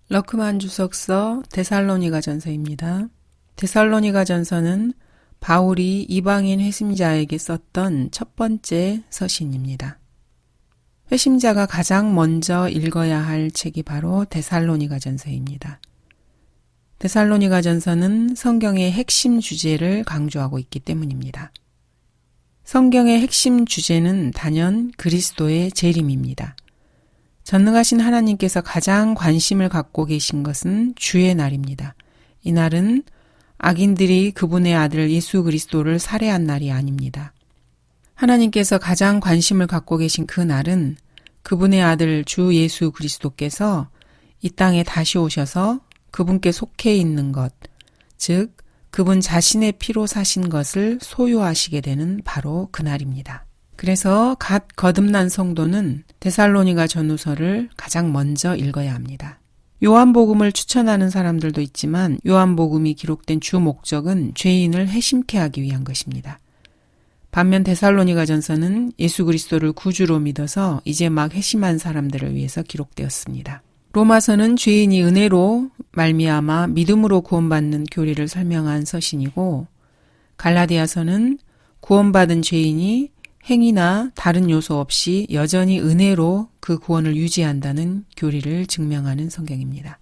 러크만 주석서 데살로니가전서입니다. 데살로니가전서는 바울이 이방인 회심자에게 썼던 첫 번째 서신입니다. 회심자가 가장 먼저 읽어야 할 책이 바로 데살로니가전서입니다. 데살로니가전서는 성경의 핵심 주제를 강조하고 있기 때문입니다. 성경의 핵심 주제는 단연 그리스도의 재림입니다. 전능하신 하나님께서 가장 관심을 갖고 계신 것은 주의 날입니다. 이 날은 악인들이 그분의 아들 예수 그리스도를 살해한 날이 아닙니다. 하나님께서 가장 관심을 갖고 계신 그 날은 그분의 아들 주 예수 그리스도께서 이 땅에 다시 오셔서 그분께 속해 있는 것, 즉 그분 자신의 피로 사신 것을 소유하시게 되는 바로 그날입니다. 그래서 갓 거듭난 성도는 데살로니가 전후서를 가장 먼저 읽어야 합니다. 요한복음을 추천하는 사람들도 있지만 요한복음이 기록된 주 목적은 죄인을 회심케 하기 위한 것입니다. 반면 데살로니가전서는 예수 그리스도를 구주로 믿어서 이제 막 회심한 사람들을 위해서 기록되었습니다. 로마서는 죄인이 은혜로 말미암아 믿음으로 구원받는 교리를 설명한 서신이고, 갈라디아서는 구원받은 죄인이 행위나 다른 요소 없이 여전히 은혜로 그 구원을 유지한다는 교리를 증명하는 성경입니다.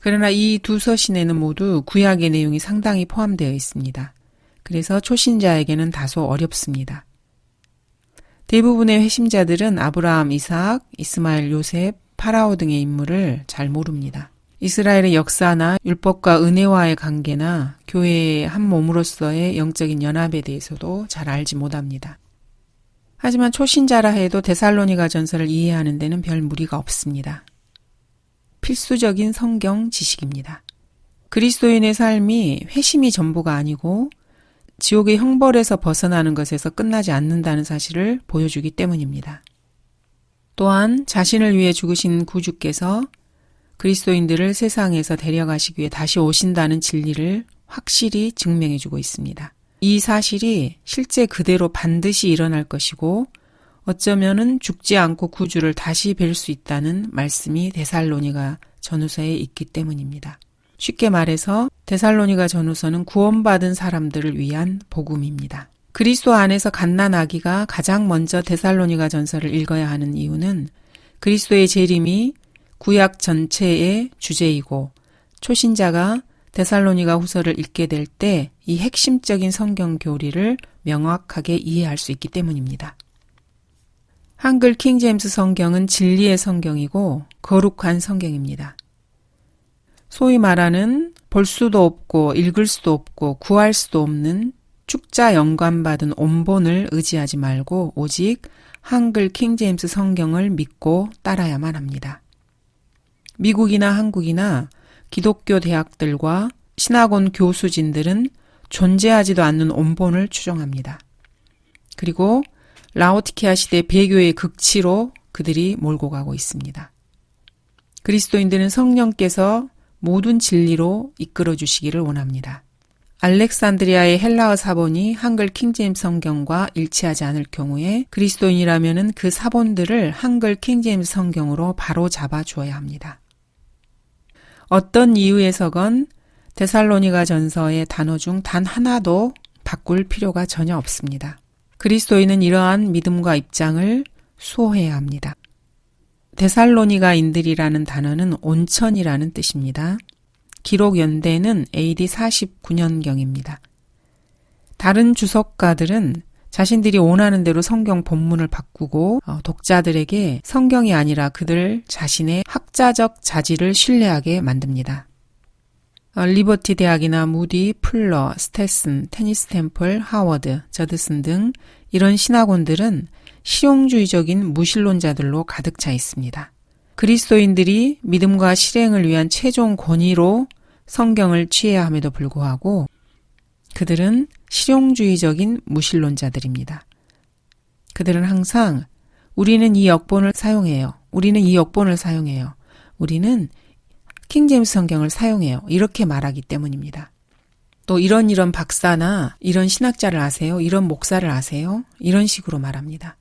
그러나 이 두 서신에는 모두 구약의 내용이 상당히 포함되어 있습니다. 그래서 초신자에게는 다소 어렵습니다. 대부분의 회심자들은 아브라함, 이삭, 이스마엘, 요셉, 파라오 등의 인물을 잘 모릅니다. 이스라엘의 역사나 율법과 은혜와의 관계나 교회의 한 몸으로서의 영적인 연합에 대해서도 잘 알지 못합니다. 하지만 초신자라 해도 데살로니가 전서를 이해하는 데는 별 무리가 없습니다. 필수적인 성경 지식입니다. 그리스도인의 삶이 회심이 전부가 아니고 지옥의 형벌에서 벗어나는 것에서 끝나지 않는다는 사실을 보여주기 때문입니다. 또한 자신을 위해 죽으신 구주께서 그리스도인들을 세상에서 데려가시기 위해 다시 오신다는 진리를 확실히 증명해주고 있습니다. 이 사실이 실제 그대로 반드시 일어날 것이고 어쩌면은 죽지 않고 구주를 다시 뵐 수 있다는 말씀이 데살로니가 전후서에 있기 때문입니다. 쉽게 말해서 데살로니가 전후서는 구원받은 사람들을 위한 복음입니다. 그리스도 안에서 갓난아기가 가장 먼저 데살로니가 전서를 읽어야 하는 이유는 그리스도의 재림이 구약 전체의 주제이고 초신자가 데살로니가 후서를 읽게 될 때 이 핵심적인 성경 교리를 명확하게 이해할 수 있기 때문입니다. 한글 킹제임스 성경은 진리의 성경이고 거룩한 성경입니다. 소위 말하는 볼 수도 없고 읽을 수도 없고 구할 수도 없는 축자 영감받은 온본을 의지하지 말고 오직 한글 킹제임스 성경을 믿고 따라야만 합니다. 미국이나 한국이나 기독교 대학들과 신학원 교수진들은 존재하지도 않는 온본을 추종합니다. 그리고 라오디케아 시대 배교의 극치로 그들이 몰고 가고 있습니다. 그리스도인들은 성령께서 모든 진리로 이끌어 주시기를 원합니다. 알렉산드리아의 헬라어 사본이 한글 킹제임스 성경과 일치하지 않을 경우에 그리스도인이라면 그 사본들을 한글 킹제임스 성경으로 바로 잡아 주어야 합니다. 어떤 이유에서건 데살로니가 전서의 단어 중 단 하나도 바꿀 필요가 전혀 없습니다. 그리스도인은 이러한 믿음과 입장을 수호해야 합니다. 데살로니가인들이라는 단어는 온천이라는 뜻입니다. 기록 연대는 AD 49년경입니다. 다른 주석가들은 자신들이 원하는 대로 성경 본문을 바꾸고 독자들에게 성경이 아니라 그들 자신의 학자적 자질을 신뢰하게 만듭니다. 리버티 대학이나 무디, 풀러, 스테슨, 테니스 템플, 하워드, 저드슨 등 이런 신학원들은 실용주의적인 무신론자들로 가득 차 있습니다. 그리스도인들이 믿음과 실행을 위한 최종 권위로 성경을 취해야 함에도 불구하고 그들은 실용주의적인 무신론자들입니다. 그들은 항상 우리는 이 역본을 사용해요. 우리는 이 역본을 사용해요. 우리는 킹제임스 성경을 사용해요. 이렇게 말하기 때문입니다. 또 이런 박사나 이런 신학자를 아세요? 이런 목사를 아세요? 이런 식으로 말합니다.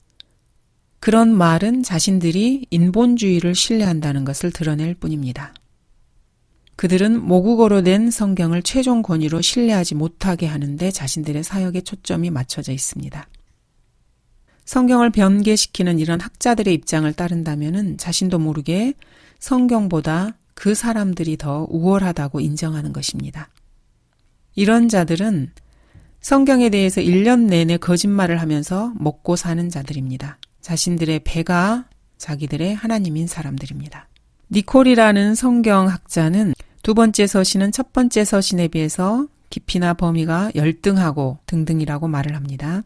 그런 말은 자신들이 인본주의를 신뢰한다는 것을 드러낼 뿐입니다. 그들은 모국어로 된 성경을 최종 권위로 신뢰하지 못하게 하는데 자신들의 사역에 초점이 맞춰져 있습니다. 성경을 변개시키는 이런 학자들의 입장을 따른다면 자신도 모르게 성경보다 그 사람들이 더 우월하다고 인정하는 것입니다. 이런 자들은 성경에 대해서 1년 내내 거짓말을 하면서 먹고 사는 자들입니다. 자신들의 배가 자기들의 하나님인 사람들입니다. 니콜이라는 성경학자는 두 번째 서신은 첫 번째 서신에 비해서 깊이나 범위가 열등하고 등등이라고 말을 합니다.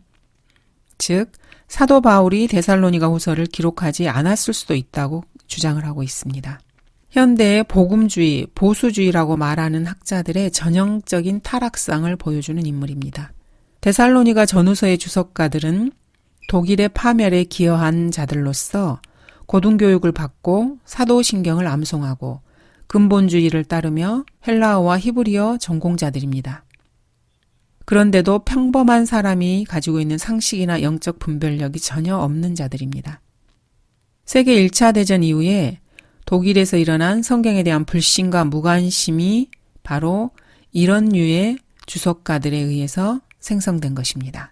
즉, 사도 바울이 데살로니가 후서를 기록하지 않았을 수도 있다고 주장을 하고 있습니다. 현대의 복음주의, 보수주의라고 말하는 학자들의 전형적인 타락상을 보여주는 인물입니다. 데살로니가 전후서의 주석가들은 독일의 파멸에 기여한 자들로서 고등교육을 받고 사도신경을 암송하고 근본주의를 따르며 헬라어와 히브리어 전공자들입니다. 그런데도 평범한 사람이 가지고 있는 상식이나 영적 분별력이 전혀 없는 자들입니다. 세계 1차 대전 이후에 독일에서 일어난 성경에 대한 불신과 무관심이 바로 이런 류의 주석가들에 의해서 생성된 것입니다.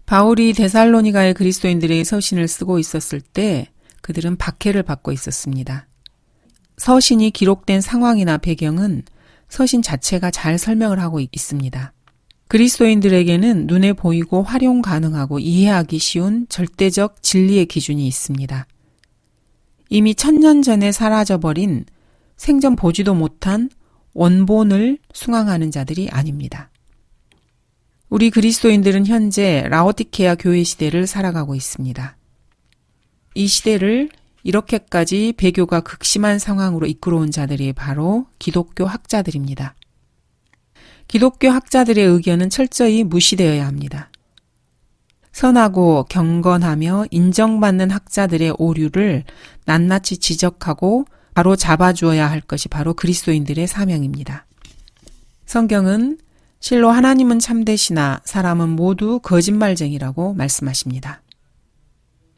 바울이 데살로니가의 그리스도인들에게 서신을 쓰고 있었을 때 그들은 박해를 받고 있었습니다. 서신이 기록된 상황이나 배경은 서신 자체가 잘 설명을 하고 있습니다. 그리스도인들에게는 눈에 보이고 활용 가능하고 이해하기 쉬운 절대적 진리의 기준이 있습니다. 이미 1000년 전에 사라져버린 생전 보지도 못한 원본을 숭앙하는 자들이 아닙니다. 우리 그리스도인들은 현재 라오디케아 교회 시대를 살아가고 있습니다. 이 시대를 이렇게까지 배교가 극심한 상황으로 이끌어온 자들이 바로 기독교 학자들입니다. 기독교 학자들의 의견은 철저히 무시되어야 합니다. 선하고 경건하며 인정받는 학자들의 오류를 낱낱이 지적하고 바로 잡아주어야 할 것이 바로 그리스도인들의 사명입니다. 성경은 실로 하나님은 참되시나 사람은 모두 거짓말쟁이라고 말씀하십니다.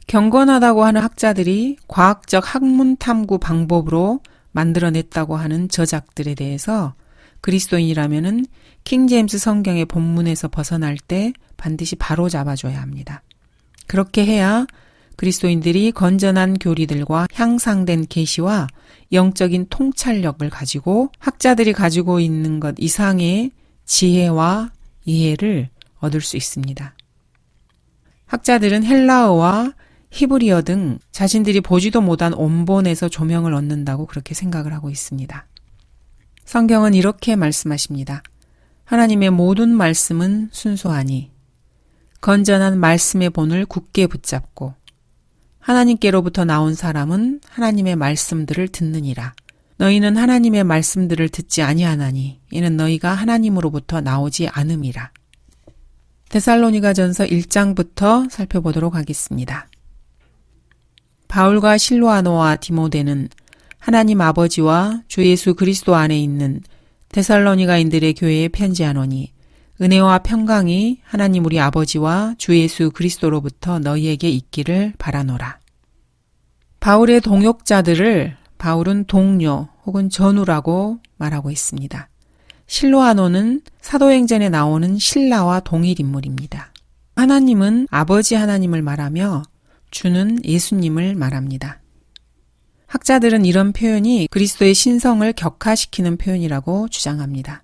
경건하다고 하는 학자들이 과학적 학문 탐구 방법으로 만들어냈다고 하는 저작들에 대해서 그리스도인이라면은 킹제임스 성경의 본문에서 벗어날 때 반드시 바로 잡아줘야 합니다. 그렇게 해야 그리스도인들이 건전한 교리들과 향상된 계시와 영적인 통찰력을 가지고 학자들이 가지고 있는 것 이상의 지혜와 이해를 얻을 수 있습니다. 학자들은 헬라어와 히브리어 등 자신들이 보지도 못한 원본에서 조명을 얻는다고 그렇게 생각을 하고 있습니다. 성경은 이렇게 말씀하십니다. 하나님의 모든 말씀은 순수하니 건전한 말씀의 본을 굳게 붙잡고 하나님께로부터 나온 사람은 하나님의 말씀들을 듣느니라. 너희는 하나님의 말씀들을 듣지 아니하나니 이는 너희가 하나님으로부터 나오지 않음이라. 데살로니가전서 1장부터 살펴보도록 하겠습니다. 바울과 실로아노와 디모데는 하나님 아버지와 주 예수 그리스도 안에 있는 데살로니가인들의 교회에 편지하노니 은혜와 평강이 하나님 우리 아버지와 주 예수 그리스도로부터 너희에게 있기를 바라노라. 바울의 동역자들을 바울은 동료 혹은 전우라고 말하고 있습니다. 실로아노는 사도행전에 나오는 신라와 동일 인물입니다. 하나님은 아버지 하나님을 말하며 주는 예수님을 말합니다. 학자들은 이런 표현이 그리스도의 신성을 격화시키는 표현이라고 주장합니다.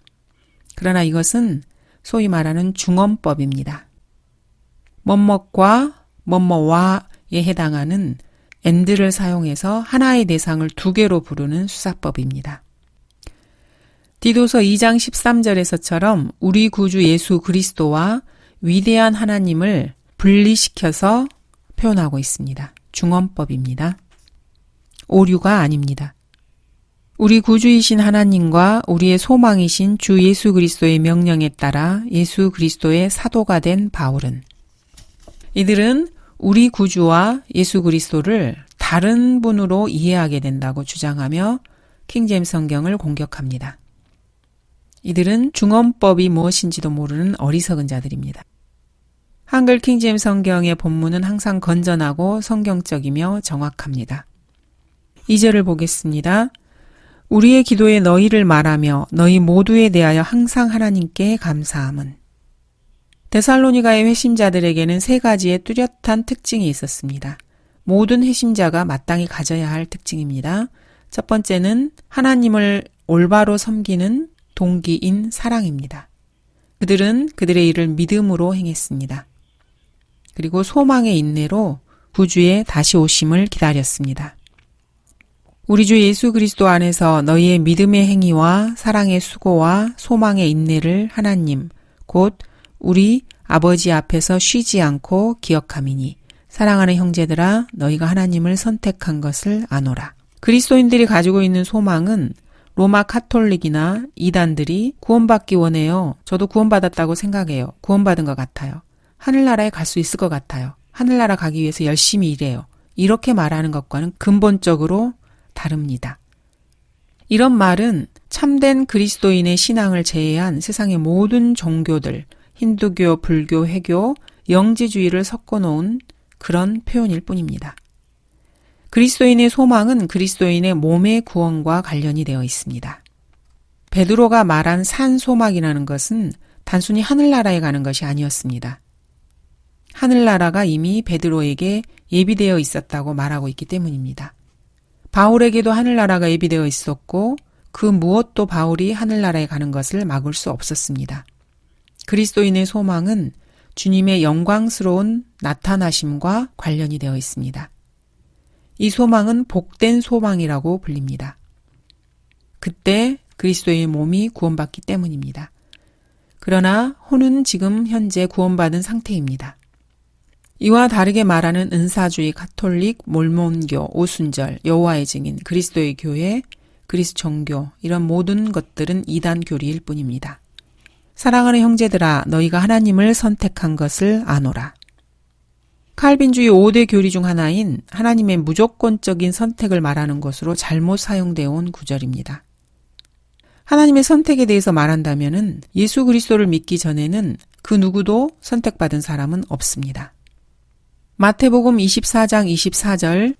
그러나 이것은 소위 말하는 중언법입니다. 뭐뭐과 뭐뭐와에 해당하는 and를 사용해서 하나의 대상을 두 개로 부르는 수사법입니다. 디도서 2장 13절에서처럼 우리 구주 예수 그리스도와 위대한 하나님을 분리시켜서 표현하고 있습니다. 중언법입니다. 오류가 아닙니다. 우리 구주이신 하나님과 우리의 소망이신 주 예수 그리스도의 명령에 따라 예수 그리스도의 사도가 된 바울은 이들은 우리 구주와 예수 그리스도를 다른 분으로 이해하게 된다고 주장하며 킹제임스 성경을 공격합니다. 이들은 중언법이 무엇인지도 모르는 어리석은 자들입니다. 한글 킹제임스 성경의 본문은 항상 건전하고 성경적이며 정확합니다. 2절을 보겠습니다. 우리의 기도에 너희를 말하며 너희 모두에 대하여 항상 하나님께 감사함은. 데살로니가의 회심자들에게는 세 가지의 뚜렷한 특징이 있었습니다. 모든 회심자가 마땅히 가져야 할 특징입니다. 첫 번째는 하나님을 올바로 섬기는 동기인 사랑입니다. 그들은 그들의 일을 믿음으로 행했습니다. 그리고 소망의 인내로 구주의 다시 오심을 기다렸습니다. 우리 주 예수 그리스도 안에서 너희의 믿음의 행위와 사랑의 수고와 소망의 인내를 하나님, 곧 우리 아버지 앞에서 쉬지 않고 기억함이니 사랑하는 형제들아 너희가 하나님을 선택한 것을 아노라. 그리스도인들이 가지고 있는 소망은 로마 카톨릭이나 이단들이 구원받기 원해요. 저도 구원받았다고 생각해요. 구원받은 것 같아요. 하늘나라에 갈 수 있을 것 같아요. 하늘나라 가기 위해서 열심히 일해요. 이렇게 말하는 것과는 근본적으로 다릅니다. 이런 말은 참된 그리스도인의 신앙을 제외한 세상의 모든 종교들, 힌두교, 불교, 회교, 영지주의를 섞어놓은 그런 표현일 뿐입니다. 그리스도인의 소망은 그리스도인의 몸의 구원과 관련이 되어 있습니다. 베드로가 말한 산 소망이라는 것은 단순히 하늘나라에 가는 것이 아니었습니다. 하늘나라가 이미 베드로에게 예비되어 있었다고 말하고 있기 때문입니다. 바울에게도 하늘나라가 예비되어 있었고 그 무엇도 바울이 하늘나라에 가는 것을 막을 수 없었습니다. 그리스도인의 소망은 주님의 영광스러운 나타나심과 관련이 되어 있습니다. 이 소망은 복된 소망이라고 불립니다. 그때 그리스도의 몸이 구원받기 때문입니다. 그러나 혼은 지금 현재 구원받은 상태입니다. 이와 다르게 말하는 은사주의, 가톨릭, 몰몬교, 오순절, 여호와의 증인, 그리스도의 교회, 그리스 종교 이런 모든 것들은 이단 교리일 뿐입니다. 사랑하는 형제들아 너희가 하나님을 선택한 것을 아노라. 칼빈주의 5대 교리 중 하나인 하나님의 무조건적인 선택을 말하는 것으로 잘못 사용되어 온 구절입니다. 하나님의 선택에 대해서 말한다면 예수 그리스도를 믿기 전에는 그 누구도 선택받은 사람은 없습니다. 마태복음 24장 24절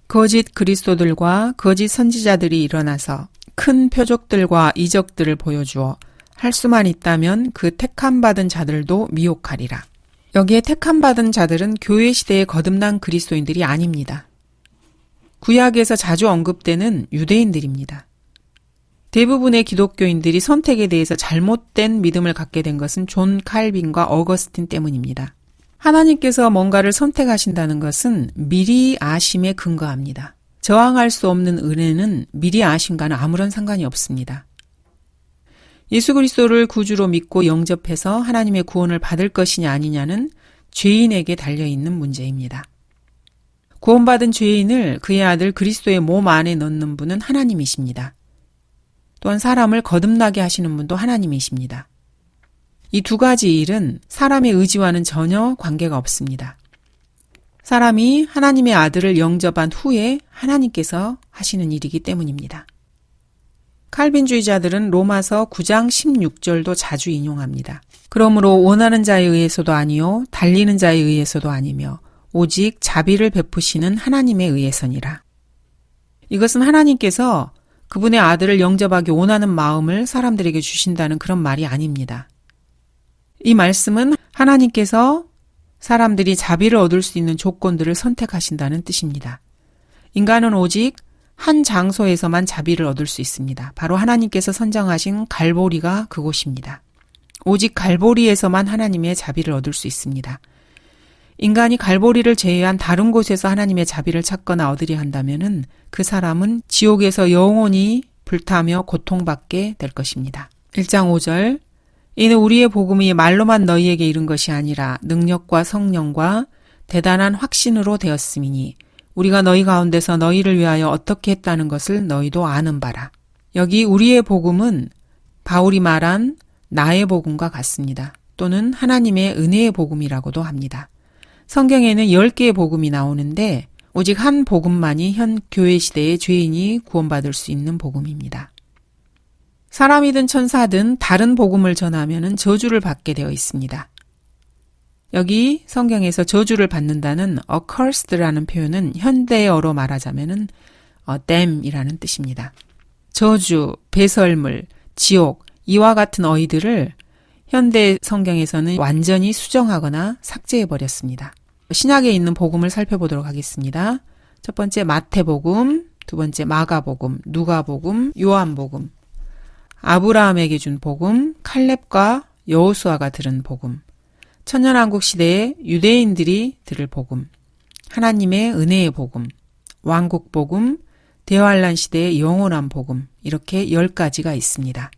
거짓 그리스도들과 거짓 선지자들이 일어나서 큰 표적들과 이적들을 보여주어 할 수만 있다면 그 택함받은 자들도 미혹하리라. 여기에 택함받은 자들은 교회 시대에 거듭난 그리스도인들이 아닙니다. 구약에서 자주 언급되는 유대인들입니다. 대부분의 기독교인들이 선택에 대해서 잘못된 믿음을 갖게 된 것은 존 칼빈과 어거스틴 때문입니다. 하나님께서 뭔가를 선택하신다는 것은 미리 아심에 근거합니다. 저항할 수 없는 은혜는 미리 아심과는 아무런 상관이 없습니다. 예수 그리스도를 구주로 믿고 영접해서 하나님의 구원을 받을 것이냐 아니냐는 죄인에게 달려있는 문제입니다. 구원받은 죄인을 그의 아들 그리스도의 몸 안에 넣는 분은 하나님이십니다. 또한 사람을 거듭나게 하시는 분도 하나님이십니다. 이 두 가지 일은 사람의 의지와는 전혀 관계가 없습니다. 사람이 하나님의 아들을 영접한 후에 하나님께서 하시는 일이기 때문입니다. 칼빈주의자들은 로마서 9장 16절도 자주 인용합니다. 그러므로 원하는 자에 의해서도 아니요 달리는 자에 의해서도 아니며 오직 자비를 베푸시는 하나님에 의해서니라. 이것은 하나님께서 그분의 아들을 영접하기 원하는 마음을 사람들에게 주신다는 그런 말이 아닙니다. 이 말씀은 하나님께서 사람들이 자비를 얻을 수 있는 조건들을 선택하신다는 뜻입니다. 인간은 오직 한 장소에서만 자비를 얻을 수 있습니다. 바로 하나님께서 선정하신 갈보리가 그곳입니다. 오직 갈보리에서만 하나님의 자비를 얻을 수 있습니다. 인간이 갈보리를 제외한 다른 곳에서 하나님의 자비를 찾거나 얻으려 한다면 그 사람은 지옥에서 영원히 불타며 고통받게 될 것입니다. 1장 5절 이는 우리의 복음이 말로만 너희에게 이른 것이 아니라 능력과 성령과 대단한 확신으로 되었음이니 우리가 너희 가운데서 너희를 위하여 어떻게 했다는 것을 너희도 아는 바라. 여기 우리의 복음은 바울이 말한 나의 복음과 같습니다. 또는 하나님의 은혜의 복음이라고도 합니다. 성경에는 10개의 복음이 나오는데 오직 한 복음만이 현 교회 시대의 죄인이 구원받을 수 있는 복음입니다. 사람이든 천사든 다른 복음을 전하면 저주를 받게 되어 있습니다. 여기 성경에서 저주를 받는다는 accursed라는 표현은 현대어로 말하자면은 damn이라는 뜻입니다. 저주, 배설물, 지옥 이와 같은 어휘들을 현대 성경에서는 완전히 수정하거나 삭제해버렸습니다. 신약에 있는 복음을 살펴보도록 하겠습니다. 첫 번째 마태복음, 두 번째 마가복음, 누가복음, 요한복음, 아브라함에게 준 복음, 칼렙과 여호수아가 들은 복음, 천년왕국 시대에 유대인들이 들을 복음, 하나님의 은혜의 복음, 왕국복음, 대환란 시대의 영원한 복음, 이렇게 10가지가 있습니다.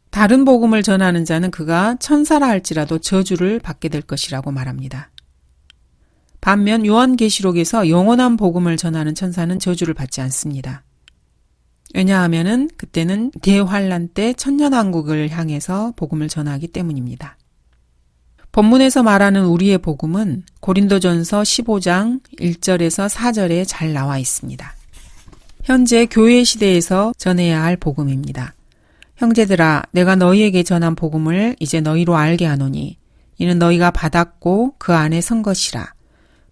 다른 복음을 전하는 자는 그가 천사라 할지라도 저주를 받게 될 것이라고 말합니다. 반면 요한계시록에서 영원한 복음을 전하는 천사는 저주를 받지 않습니다. 왜냐하면은 그때는 대환란 때 천년왕국을 향해서 복음을 전하기 때문입니다. 본문에서 말하는 우리의 복음은 고린도전서 15장 1절에서 4절에 잘 나와 있습니다. 현재 교회 시대에서 전해야 할 복음입니다. 형제들아, 내가 너희에게 전한 복음을 이제 너희로 알게 하노니 이는 너희가 받았고 그 안에 선 것이라.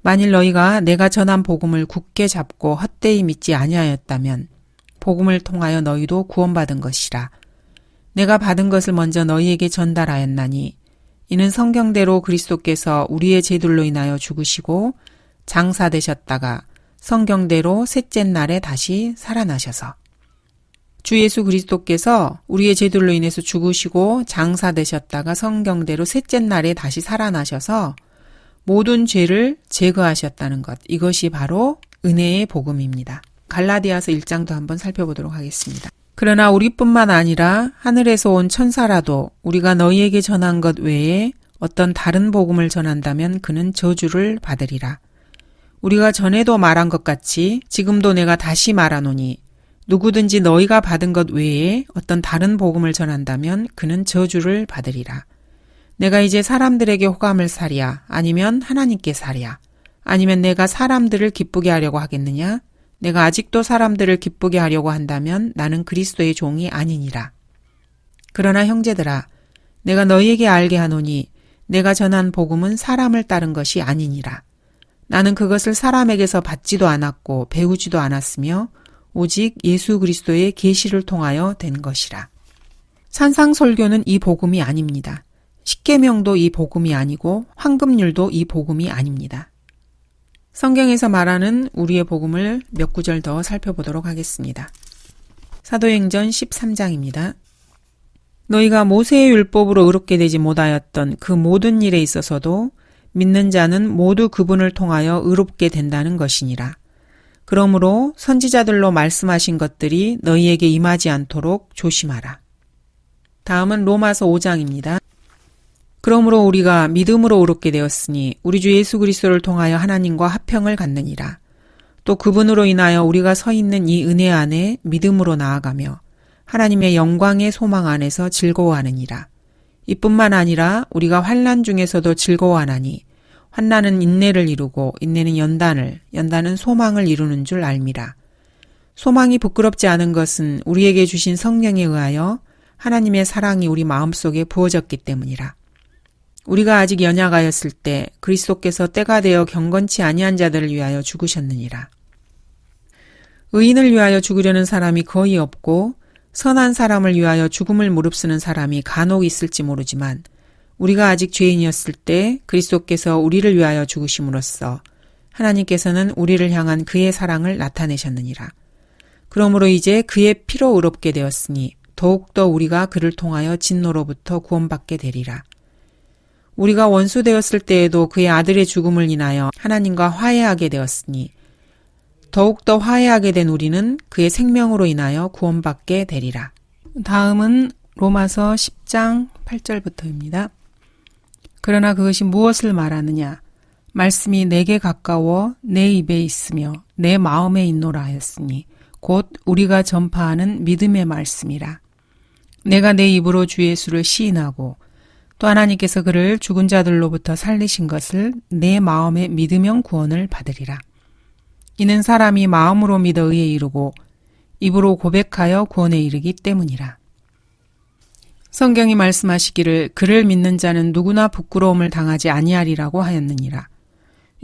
만일 너희가 내가 전한 복음을 굳게 잡고 헛되이 믿지 아니하였다면 복음을 통하여 너희도 구원받은 것이라. 내가 받은 것을 먼저 너희에게 전달하였나니 이는 성경대로 그리스도께서 우리의 죄들로 인하여 죽으시고 장사되셨다가 성경대로 셋째 날에 다시 살아나셔서 주 예수 그리스도께서 우리의 죄들로 인해서 죽으시고 장사되셨다가 성경대로 셋째 날에 다시 살아나셔서 모든 죄를 제거하셨다는 것, 이것이 바로 은혜의 복음입니다. 갈라디아서 1장도 한번 살펴보도록 하겠습니다. 그러나 우리뿐만 아니라 하늘에서 온 천사라도 우리가 너희에게 전한 것 외에 어떤 다른 복음을 전한다면 그는 저주를 받으리라. 우리가 전에도 말한 것 같이 지금도 내가 다시 말하노니 누구든지 너희가 받은 것 외에 어떤 다른 복음을 전한다면 그는 저주를 받으리라. 내가 이제 사람들에게 호감을 사랴 아니면 하나님께 사랴 아니면 내가 사람들을 기쁘게 하려고 하겠느냐? 내가 아직도 사람들을 기쁘게 하려고 한다면 나는 그리스도의 종이 아니니라. 그러나 형제들아, 내가 너희에게 알게 하노니 내가 전한 복음은 사람을 따른 것이 아니니라. 나는 그것을 사람에게서 받지도 않았고 배우지도 않았으며 오직 예수 그리스도의 계시를 통하여 된 것이라. 산상설교는 이 복음이 아닙니다. 십계명도 이 복음이 아니고 황금률도 이 복음이 아닙니다. 성경에서 말하는 우리의 복음을 몇 구절 더 살펴보도록 하겠습니다. 사도행전 13장입니다. 너희가 모세의 율법으로 의롭게 되지 못하였던 그 모든 일에 있어서도 믿는 자는 모두 그분을 통하여 의롭게 된다는 것이니라. 그러므로 선지자들로 말씀하신 것들이 너희에게 임하지 않도록 조심하라. 다음은 로마서 5장입니다. 그러므로 우리가 믿음으로 의롭게 되었으니 우리 주 예수 그리스도를 통하여 하나님과 화평을 갖느니라. 또 그분으로 인하여 우리가 서 있는 이 은혜 안에 믿음으로 나아가며 하나님의 영광의 소망 안에서 즐거워하느니라. 이뿐만 아니라 우리가 환난 중에서도 즐거워하나니 환난은 인내를 이루고 인내는 연단을, 연단은 소망을 이루는 줄 알미라. 소망이 부끄럽지 않은 것은 우리에게 주신 성령에 의하여 하나님의 사랑이 우리 마음속에 부어졌기 때문이라. 우리가 아직 연약하였을 때 그리스도께서 때가 되어 경건치 아니한 자들을 위하여 죽으셨느니라. 의인을 위하여 죽으려는 사람이 거의 없고 선한 사람을 위하여 죽음을 무릅쓰는 사람이 간혹 있을지 모르지만 우리가 아직 죄인이었을 때 그리스도께서 우리를 위하여 죽으심으로써 하나님께서는 우리를 향한 그의 사랑을 나타내셨느니라. 그러므로 이제 그의 피로 의롭게 되었으니 더욱더 우리가 그를 통하여 진노로부터 구원받게 되리라. 우리가 원수 되었을 때에도 그의 아들의 죽음을 인하여 하나님과 화해하게 되었으니 더욱더 화해하게 된 우리는 그의 생명으로 인하여 구원받게 되리라. 다음은 로마서 10장 8절부터입니다. 그러나 그것이 무엇을 말하느냐? 말씀이 내게 가까워 내 입에 있으며 내 마음에 있노라 하였으니 곧 우리가 전파하는 믿음의 말씀이라. 내가 내 입으로 주 예수를 시인하고 또 하나님께서 그를 죽은 자들로부터 살리신 것을 내 마음에 믿으면 구원을 받으리라. 이는 사람이 마음으로 믿어 의에 이르고 입으로 고백하여 구원에 이르기 때문이라. 성경이 말씀하시기를 그를 믿는 자는 누구나 부끄러움을 당하지 아니하리라고 하였느니라.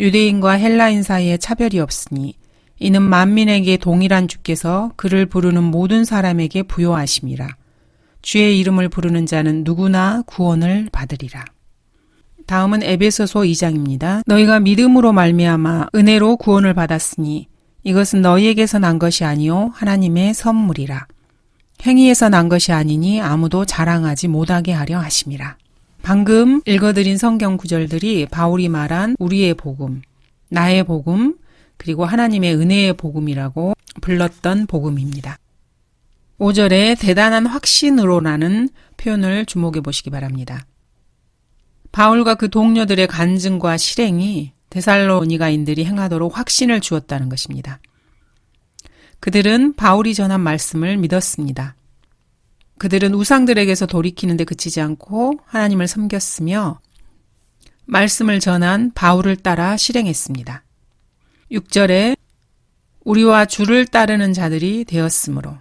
유대인과 헬라인 사이에 차별이 없으니 이는 만민에게 동일한 주께서 그를 부르는 모든 사람에게 부요하심이라. 주의 이름을 부르는 자는 누구나 구원을 받으리라. 다음은 에베소서 2장입니다. 너희가 믿음으로 말미암아 은혜로 구원을 받았으니 이것은 너희에게서 난 것이 아니요 하나님의 선물이라. 행위에서 난 것이 아니니 아무도 자랑하지 못하게 하려 하심이라. 방금 읽어드린 성경 구절들이 바울이 말한 우리의 복음, 나의 복음, 그리고 하나님의 은혜의 복음이라고 불렀던 복음입니다. 5절에 대단한 확신으로라는 표현을 주목해 보시기 바랍니다. 바울과 그 동료들의 간증과 실행이 데살로니가인들이 행하도록 확신을 주었다는 것입니다. 그들은 바울이 전한 말씀을 믿었습니다. 그들은 우상들에게서 돌이키는데 그치지 않고 하나님을 섬겼으며 말씀을 전한 바울을 따라 실행했습니다. 6절에 우리와 주를 따르는 자들이 되었으므로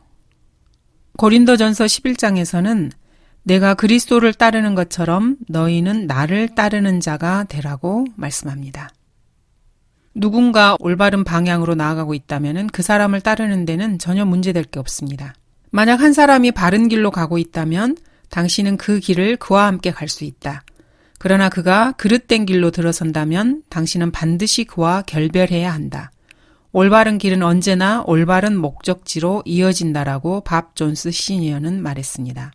고린도전서 11장에서는 내가 그리스도를 따르는 것처럼 너희는 나를 따르는 자가 되라고 말씀합니다. 누군가 올바른 방향으로 나아가고 있다면 그 사람을 따르는 데는 전혀 문제될 게 없습니다. 만약 한 사람이 바른 길로 가고 있다면 당신은 그 길을 그와 함께 갈 수 있다. 그러나 그가 그릇된 길로 들어선다면 당신은 반드시 그와 결별해야 한다. 올바른 길은 언제나 올바른 목적지로 이어진다라고 밥 존스 시니어는 말했습니다.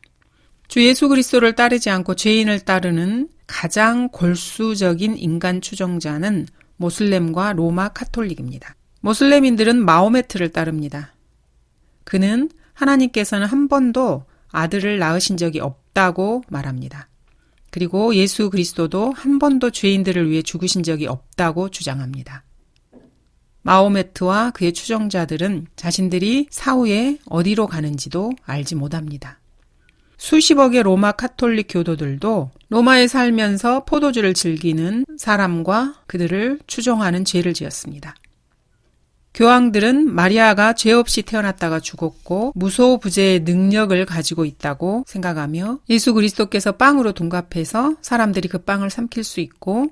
주 예수 그리스도를 따르지 않고 죄인을 따르는 가장 골수적인 인간 추종자는 모슬렘과 로마 카톨릭입니다. 모슬렘인들은 마호메트를 따릅니다. 그는 하나님께서는 한 번도 아들을 낳으신 적이 없다고 말합니다. 그리고 예수 그리스도도 한 번도 죄인들을 위해 죽으신 적이 없다고 주장합니다. 마호메트와 그의 추종자들은 자신들이 사후에 어디로 가는지도 알지 못합니다. 수십억의 로마 카톨릭 교도들도 로마에 살면서 포도주를 즐기는 사람과 그들을 추종하는 죄를 지었습니다. 교황들은 마리아가 죄 없이 태어났다가 죽었고 무소부재의 능력을 가지고 있다고 생각하며 예수 그리스도께서 빵으로 둔갑해서 사람들이 그 빵을 삼킬 수 있고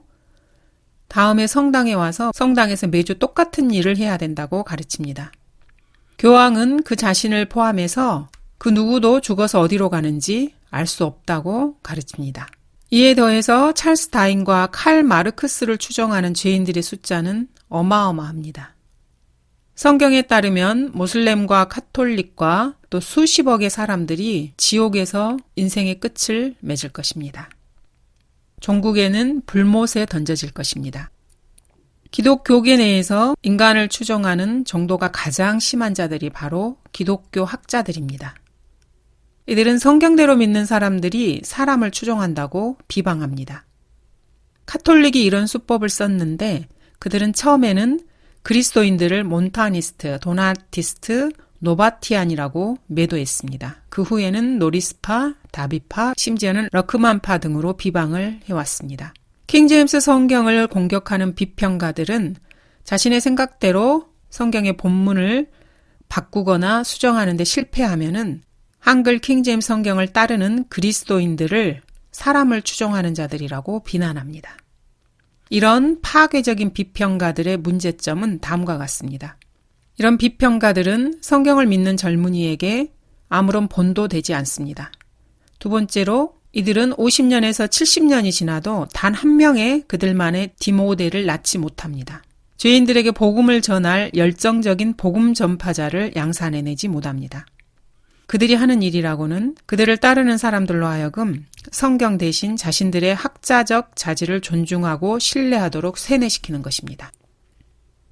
다음에 성당에 와서 성당에서 매주 똑같은 일을 해야 된다고 가르칩니다. 교황은 그 자신을 포함해서 그 누구도 죽어서 어디로 가는지 알 수 없다고 가르칩니다. 이에 더해서 찰스 다인과 칼 마르크스를 추종하는 죄인들의 숫자는 어마어마합니다. 성경에 따르면 모슬렘과 카톨릭과 또 수십억의 사람들이 지옥에서 인생의 끝을 맺을 것입니다. 종국에는 불못에 던져질 것입니다. 기독교계 내에서 인간을 추종하는 정도가 가장 심한 자들이 바로 기독교 학자들입니다. 이들은 성경대로 믿는 사람들이 사람을 추종한다고 비방합니다. 카톨릭이 이런 수법을 썼는데 그들은 처음에는 그리스도인들을 몬타니스트, 도나티스트, 노바티안이라고 매도했습니다. 그 후에는 노리스파, 다비파, 심지어는 러크만파 등으로 비방을 해왔습니다. 킹제임스 성경을 공격하는 비평가들은 자신의 생각대로 성경의 본문을 바꾸거나 수정하는 데 실패하면은 한글 킹제임스 성경을 따르는 그리스도인들을 사람을 추종하는 자들이라고 비난합니다. 이런 파괴적인 비평가들의 문제점은 다음과 같습니다. 이런 비평가들은 성경을 믿는 젊은이에게 아무런 본도 되지 않습니다. 두 번째로 이들은 50년에서 70년이 지나도 단 한 명의 그들만의 디모데를 낳지 못합니다. 죄인들에게 복음을 전할 열정적인 복음 전파자를 양산해내지 못합니다. 그들이 하는 일이라고는 그들을 따르는 사람들로 하여금 성경 대신 자신들의 학자적 자질을 존중하고 신뢰하도록 세뇌시키는 것입니다.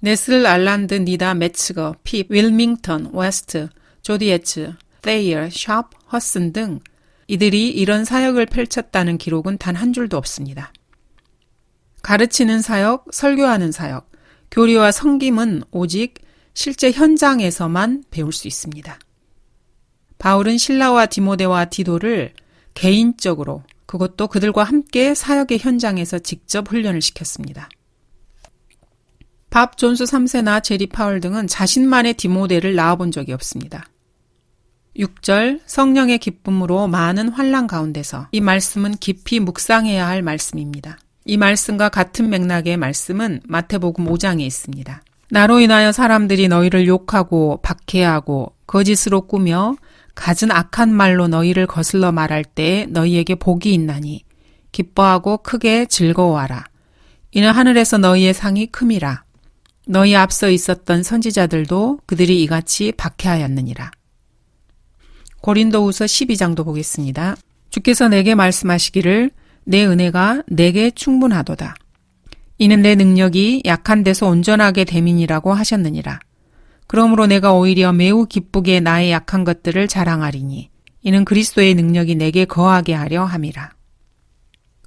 네슬 알란드, 니다 매츠거, 핍, 윌밍턴, 웨스트, 조디에츠, 테이어, 샵, 허슨 등 이들이 이런 사역을 펼쳤다는 기록은 단 한 줄도 없습니다. 가르치는 사역, 설교하는 사역, 교리와 섬김은 오직 실제 현장에서만 배울 수 있습니다. 바울은 실라와 디모데와 디도를 개인적으로 그것도 그들과 함께 사역의 현장에서 직접 훈련을 시켰습니다. 밥 존스 3세나 제리 파월 등은 자신만의 디모데를 낳아본 적이 없습니다. 6절 성령의 기쁨으로 많은 환난 가운데서. 이 말씀은 깊이 묵상해야 할 말씀입니다. 이 말씀과 같은 맥락의 말씀은 마태복음 5장에 있습니다. 나로 인하여 사람들이 너희를 욕하고 박해하고 거짓으로 꾸며 갖은 악한 말로 너희를 거슬러 말할 때에 너희에게 복이 있나니 기뻐하고 크게 즐거워하라. 이는 하늘에서 너희의 상이 큼이라. 너희 앞서 있었던 선지자들도 그들이 이같이 박해하였느니라. 고린도후서 12장도 보겠습니다. 주께서 내게 말씀하시기를 내 은혜가 내게 충분하도다. 이는 내 능력이 약한 데서 온전하게 됨이니라고 하셨느니라. 그러므로 내가 오히려 매우 기쁘게 나의 약한 것들을 자랑하리니 이는 그리스도의 능력이 내게 거하게 하려 함이라.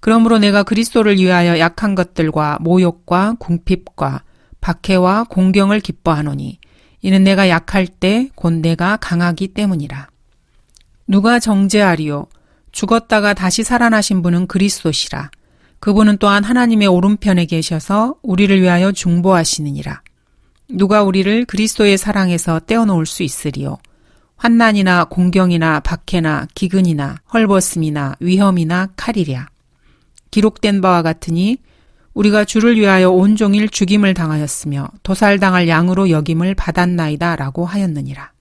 그러므로 내가 그리스도를 위하여 약한 것들과 모욕과 궁핍과 박해와 공경을 기뻐하노니 이는 내가 약할 때 곧 내가 강하기 때문이라. 누가 정죄하리요? 죽었다가 다시 살아나신 분은 그리스도시라. 그분은 또한 하나님의 오른편에 계셔서 우리를 위하여 중보하시느니라. 누가 우리를 그리스도의 사랑에서 떼어놓을 수 있으리요? 환난이나 공경이나 박해나 기근이나 헐벗음이나 위험이나 칼이랴. 기록된 바와 같으니 우리가 주를 위하여 온종일 죽임을 당하였으며 도살당할 양으로 여김을 받았나이다 라고 하였느니라.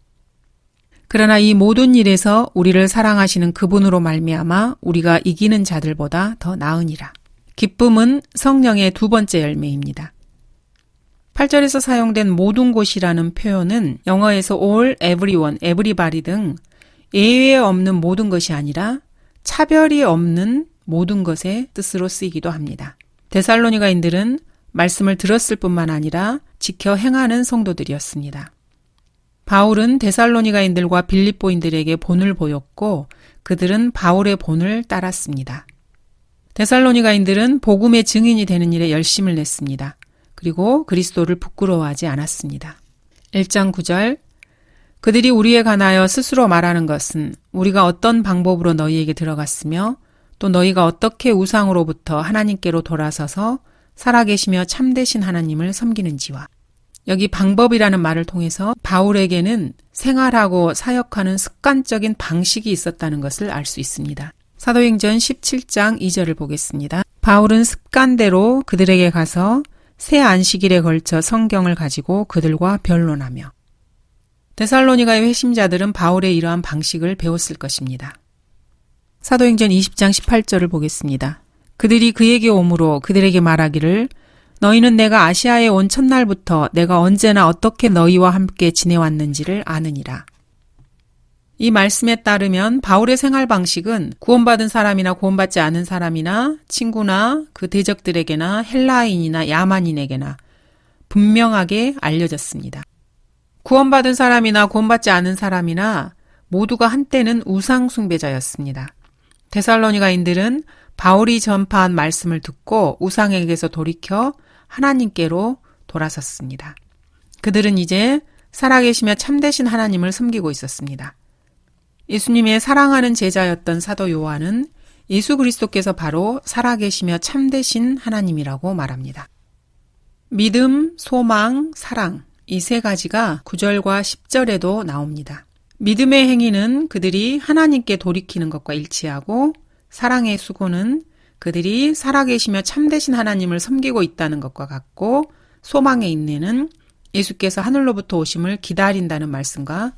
그러나 이 모든 일에서 우리를 사랑하시는 그분으로 말미암아 우리가 이기는 자들보다 더 나으니라. 기쁨은 성령의 두 번째 열매입니다. 8절에서 사용된 모든 곳이라는 표현은 영어에서 all, everyone, everybody 등 예외 없는 모든 것이 아니라 차별이 없는 모든 것의 뜻으로 쓰이기도 합니다. 데살로니가인들은 말씀을 들었을 뿐만 아니라 지켜 행하는 성도들이었습니다. 바울은 데살로니가인들과 빌립보인들에게 본을 보였고 그들은 바울의 본을 따랐습니다. 데살로니가인들은 복음의 증인이 되는 일에 열심을 냈습니다. 그리고 그리스도를 부끄러워하지 않았습니다. 1장 9절 그들이 우리에 관하여 스스로 말하는 것은 우리가 어떤 방법으로 너희에게 들어갔으며 또 너희가 어떻게 우상으로부터 하나님께로 돌아서서 살아계시며 참되신 하나님을 섬기는지와 여기 방법이라는 말을 통해서 바울에게는 생활하고 사역하는 습관적인 방식이 있었다는 것을 알 수 있습니다. 사도행전 17장 2절을 보겠습니다. 바울은 습관대로 그들에게 가서 새 안식일에 걸쳐 성경을 가지고 그들과 변론하며 데살로니가의 회심자들은 바울의 이러한 방식을 배웠을 것입니다. 사도행전 20장 18절을 보겠습니다. 그들이 그에게 오므로 그들에게 말하기를 너희는 내가 아시아에 온 첫날부터 내가 언제나 어떻게 너희와 함께 지내왔는지를 아느니라. 이 말씀에 따르면 바울의 생활 방식은 구원받은 사람이나 구원받지 않은 사람이나 친구나 그 대적들에게나 헬라인이나 야만인에게나 분명하게 알려졌습니다. 구원받은 사람이나 구원받지 않은 사람이나 모두가 한때는 우상 숭배자였습니다. 데살로니가인들은 바울이 전파한 말씀을 듣고 우상에게서 돌이켜 하나님께로 돌아섰습니다. 그들은 이제 살아계시며 참되신 하나님을 섬기고 있었습니다. 예수님의 사랑하는 제자였던 사도 요한은 예수 그리스도께서 바로 살아계시며 참되신 하나님이라고 말합니다. 믿음, 소망, 사랑 이 세 가지가 9절과 10절에도 나옵니다. 믿음의 행위는 그들이 하나님께 돌이키는 것과 일치하고 사랑의 수고는 그들이 살아계시며 참되신 하나님을 섬기고 있다는 것과 같고 소망의 인내는 예수께서 하늘로부터 오심을 기다린다는 말씀과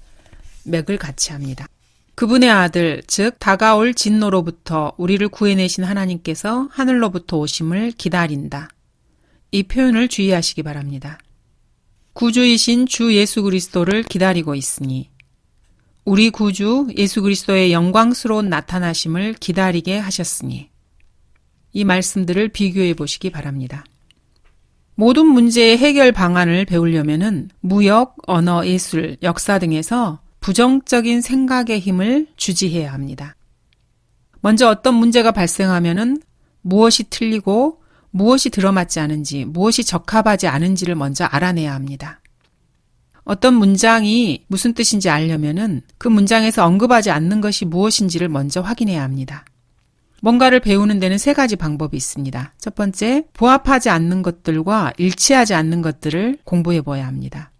맥을 같이 합니다. 그분의 아들, 즉 다가올 진노로부터 우리를 구해내신 하나님께서 하늘로부터 오심을 기다린다. 이 표현을 주의하시기 바랍니다. 구주이신 주 예수 그리스도를 기다리고 있으니 우리 구주 예수 그리스도의 영광스러운 나타나심을 기다리게 하셨으니 이 말씀들을 비교해 보시기 바랍니다. 모든 문제의 해결 방안을 배우려면은 무역, 언어, 예술, 역사 등에서 부정적인 생각의 힘을 주지해야 합니다. 먼저 어떤 문제가 발생하면은 무엇이 틀리고 무엇이 들어맞지 않은지, 무엇이 적합하지 않은지를 먼저 알아내야 합니다. 어떤 문장이 무슨 뜻인지 알려면은 그 문장에서 언급하지 않는 것이 무엇인지를 먼저 확인해야 합니다. 뭔가를 배우는 데는 세 가지 방법이 있습니다. 첫 번째, 부합하지 않는 것들과 일치하지 않는 것들을 공부해 봐야 합니다.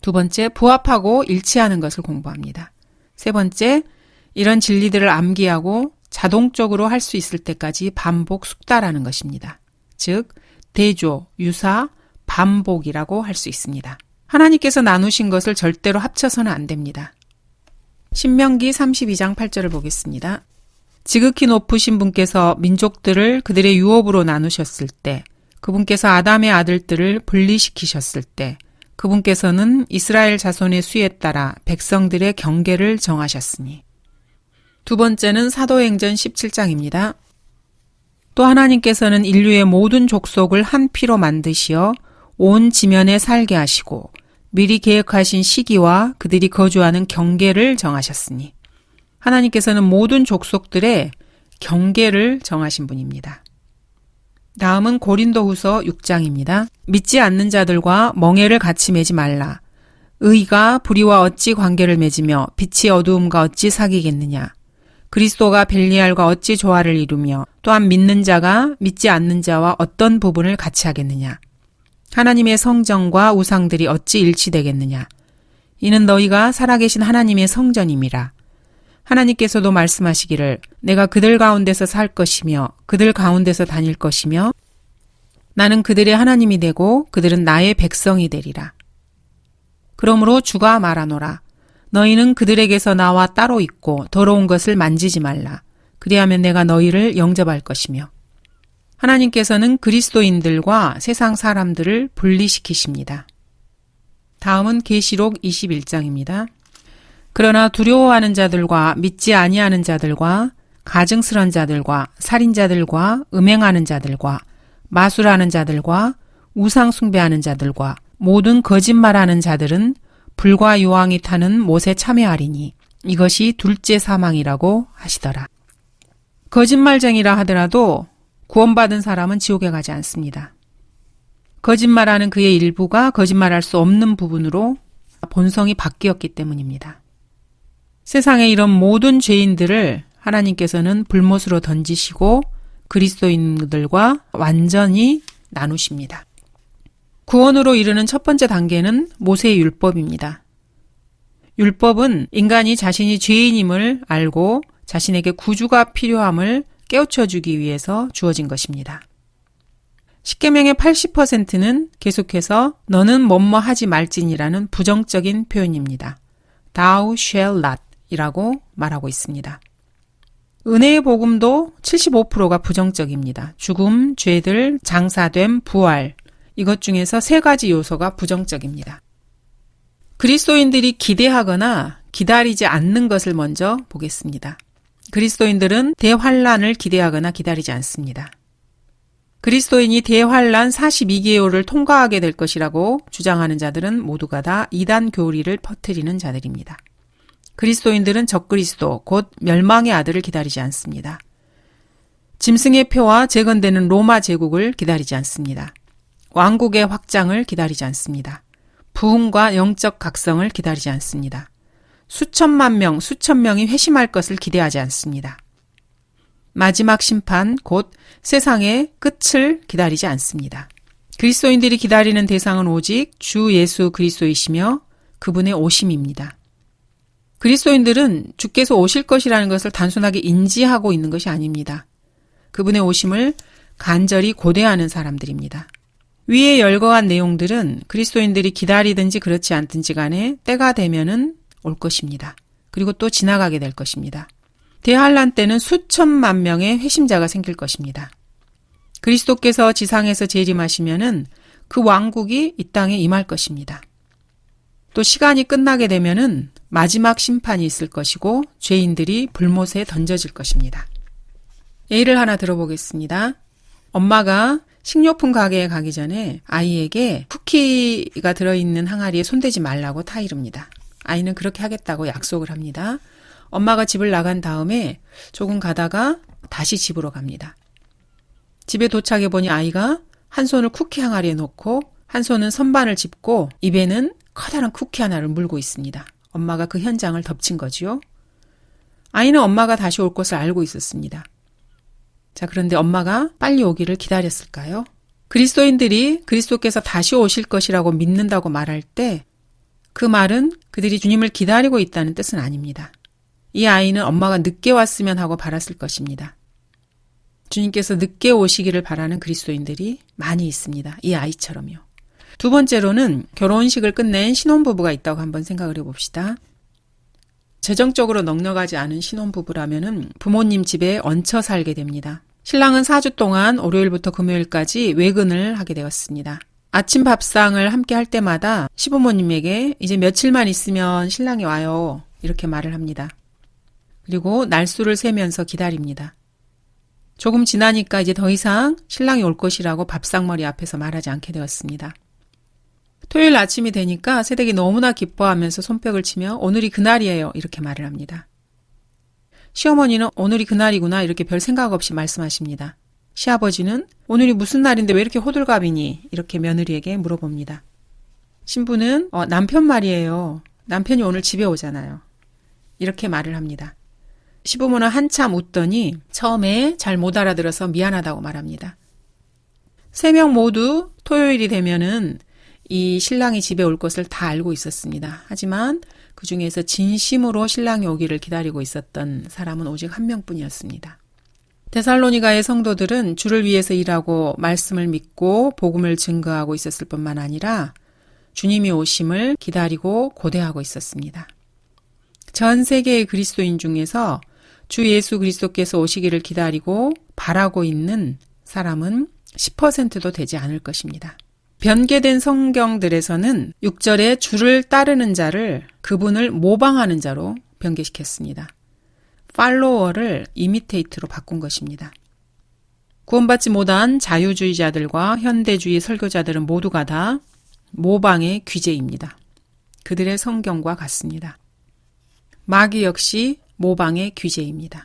두 번째, 부합하고 일치하는 것을 공부합니다. 세 번째, 이런 진리들을 암기하고 자동적으로 할 수 있을 때까지 반복 숙달하는 것입니다. 즉, 대조, 유사, 반복이라고 할 수 있습니다. 하나님께서 나누신 것을 절대로 합쳐서는 안 됩니다. 신명기 32장 8절을 보겠습니다. 지극히 높으신 분께서 민족들을 그들의 유업으로 나누셨을 때, 그분께서 아담의 아들들을 분리시키셨을 때, 그분께서는 이스라엘 자손의 수에 따라 백성들의 경계를 정하셨으니. 두 번째는 사도행전 17장입니다. 또 하나님께서는 인류의 모든 족속을 한 피로 만드시어 온 지면에 살게 하시고 미리 계획하신 시기와 그들이 거주하는 경계를 정하셨으니. 하나님께서는 모든 족속들의 경계를 정하신 분입니다. 다음은 고린도후서 6장입니다. 믿지 않는 자들과 멍에를 같이 매지 말라. 의가 불의와 어찌 관계를 맺으며 빛이 어두움과 어찌 사귀겠느냐. 그리스도가 벨리알과 어찌 조화를 이루며 또한 믿는 자가 믿지 않는 자와 어떤 부분을 같이 하겠느냐. 하나님의 성전과 우상들이 어찌 일치되겠느냐. 이는 너희가 살아계신 하나님의 성전임이라. 하나님께서도 말씀하시기를 내가 그들 가운데서 살 것이며 그들 가운데서 다닐 것이며 나는 그들의 하나님이 되고 그들은 나의 백성이 되리라. 그러므로 주가 말하노라. 너희는 그들에게서 나와 따로 있고 더러운 것을 만지지 말라. 그리하면 내가 너희를 영접할 것이며. 하나님께서는 그리스도인들과 세상 사람들을 분리시키십니다. 다음은 계시록 21장입니다. 그러나 두려워하는 자들과 믿지 아니하는 자들과 가증스런 자들과 살인자들과 음행하는 자들과 마술하는 자들과 우상 숭배하는 자들과 모든 거짓말하는 자들은 불과 유황이 타는 못에 참여하리니 이것이 둘째 사망이라고 하시더라. 거짓말쟁이라 하더라도 구원받은 사람은 지옥에 가지 않습니다. 거짓말하는 그의 일부가 거짓말할 수 없는 부분으로 본성이 바뀌었기 때문입니다. 세상의 이런 모든 죄인들을 하나님께서는 불못으로 던지시고 그리스도인들과 완전히 나누십니다. 구원으로 이르는 첫 번째 단계는 모세의 율법입니다. 율법은 인간이 자신이 죄인임을 알고 자신에게 구주가 필요함을 깨우쳐주기 위해서 주어진 것입니다. 십계명의 80%는 계속해서 너는 뭐뭐 하지 말지니라는 부정적인 표현입니다. Thou shall not 이라고 말하고 있습니다. 은혜의 복음도 75%가 부정적입니다. 죽음, 죄들, 장사됨, 부활 이것 중에서 세 가지 요소가 부정적입니다. 그리스도인들이 기대하거나 기다리지 않는 것을 먼저 보겠습니다. 그리스도인들은 대환란을 기대하거나 기다리지 않습니다. 그리스도인이 대환란 42개월을 통과하게 될 것이라고 주장하는 자들은 모두가 다 이단 교리를 퍼뜨리는 자들입니다. 그리스도인들은 적그리스도, 곧 멸망의 아들을 기다리지 않습니다. 짐승의 표와 재건되는 로마 제국을 기다리지 않습니다. 왕국의 확장을 기다리지 않습니다. 부흥과 영적 각성을 기다리지 않습니다. 수천만 명, 수천 명이 회심할 것을 기대하지 않습니다. 마지막 심판, 곧 세상의 끝을 기다리지 않습니다. 그리스도인들이 기다리는 대상은 오직 주 예수 그리스도이시며 그분의 오심입니다. 그리스도인들은 주께서 오실 것이라는 것을 단순하게 인지하고 있는 것이 아닙니다. 그분의 오심을 간절히 고대하는 사람들입니다. 위에 열거한 내용들은 그리스도인들이 기다리든지 그렇지 않든지 간에 때가 되면은 올 것입니다. 그리고 또 지나가게 될 것입니다. 대환란 때는 수천만 명의 회심자가 생길 것입니다. 그리스도께서 지상에서 재림하시면은 그 왕국이 이 땅에 임할 것입니다. 또 시간이 끝나게 되면은 마지막 심판이 있을 것이고 죄인들이 불못에 던져질 것입니다. 예를 하나 들어보겠습니다. 엄마가 식료품 가게에 가기 전에 아이에게 쿠키가 들어있는 항아리에 손대지 말라고 타이릅니다. 아이는 그렇게 하겠다고 약속을 합니다. 엄마가 집을 나간 다음에 조금 가다가 다시 집으로 갑니다. 집에 도착해 보니 아이가 한 손을 쿠키 항아리에 놓고 한 손은 선반을 짚고 입에는 커다란 쿠키 하나를 물고 있습니다. 엄마가 그 현장을 덮친 거지요. 아이는 엄마가 다시 올 것을 알고 있었습니다. 자, 그런데 엄마가 빨리 오기를 기다렸을까요? 그리스도인들이 그리스도께서 다시 오실 것이라고 믿는다고 말할 때 그 말은 그들이 주님을 기다리고 있다는 뜻은 아닙니다. 이 아이는 엄마가 늦게 왔으면 하고 바랐을 것입니다. 주님께서 늦게 오시기를 바라는 그리스도인들이 많이 있습니다. 이 아이처럼요. 두 번째로는 결혼식을 끝낸 신혼부부가 있다고 한번 생각을 해봅시다. 재정적으로 넉넉하지 않은 신혼부부라면 부모님 집에 얹혀 살게 됩니다. 신랑은 4주 동안 월요일부터 금요일까지 외근을 하게 되었습니다. 아침 밥상을 함께 할 때마다 시부모님에게 이제 며칠만 있으면 신랑이 와요. 이렇게 말을 합니다. 그리고 날수를 세면서 기다립니다. 조금 지나니까 이제 더 이상 신랑이 올 것이라고 밥상머리 앞에서 말하지 않게 되었습니다. 토요일 아침이 되니까 새댁이 너무나 기뻐하면서 손뼉을 치며 오늘이 그날이에요. 이렇게 말을 합니다. 시어머니는 오늘이 그날이구나 이렇게 별 생각 없이 말씀하십니다. 시아버지는 오늘이 무슨 날인데 왜 이렇게 호들갑이니? 이렇게 며느리에게 물어봅니다. 신부는 남편 말이에요. 남편이 오늘 집에 오잖아요. 이렇게 말을 합니다. 시부모는 한참 웃더니 처음에 잘 못 알아들어서 미안하다고 말합니다. 세 명 모두 토요일이 되면은 이 신랑이 집에 올 것을 다 알고 있었습니다. 하지만 그 중에서 진심으로 신랑이 오기를 기다리고 있었던 사람은 오직 한 명뿐이었습니다. 데살로니가의 성도들은 주를 위해서 일하고 말씀을 믿고 복음을 증거하고 있었을 뿐만 아니라 주님이 오심을 기다리고 고대하고 있었습니다. 전 세계의 그리스도인 중에서 주 예수 그리스도께서 오시기를 기다리고 바라고 있는 사람은 10%도 되지 않을 것입니다. 변개된 성경들에서는 6절에 주를 따르는 자를 그분을 모방하는 자로 변개시켰습니다. 팔로워를 이미테이트로 바꾼 것입니다. 구원받지 못한 자유주의자들과 현대주의 설교자들은 모두가 다 모방의 귀재입니다. 그들의 성경과 같습니다. 마귀 역시 모방의 귀재입니다.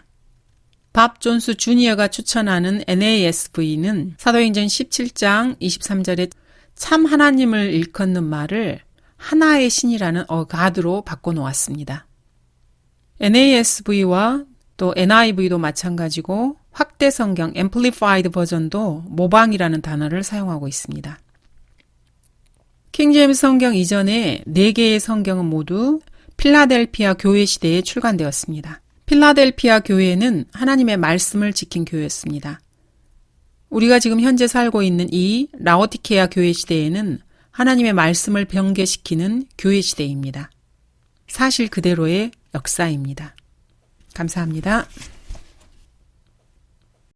밥 존스 주니어가 추천하는 NASV는 사도행전 17장 23절에 참 하나님을 일컫는 말을 하나의 신이라는 어가드로 바꿔놓았습니다. NASV와 또 NIV도 마찬가지고 확대 성경 Amplified 버전도 모방이라는 단어를 사용하고 있습니다. 킹제임스 성경 이전에 4개의 성경은 모두 필라델피아 교회 시대에 출간되었습니다. 필라델피아 교회는 하나님의 말씀을 지킨 교회였습니다. 우리가 지금 현재 살고 있는 이 라오디케아 교회 시대에는 하나님의 말씀을 변개시키는 교회 시대입니다. 사실 그대로의 역사입니다. 감사합니다.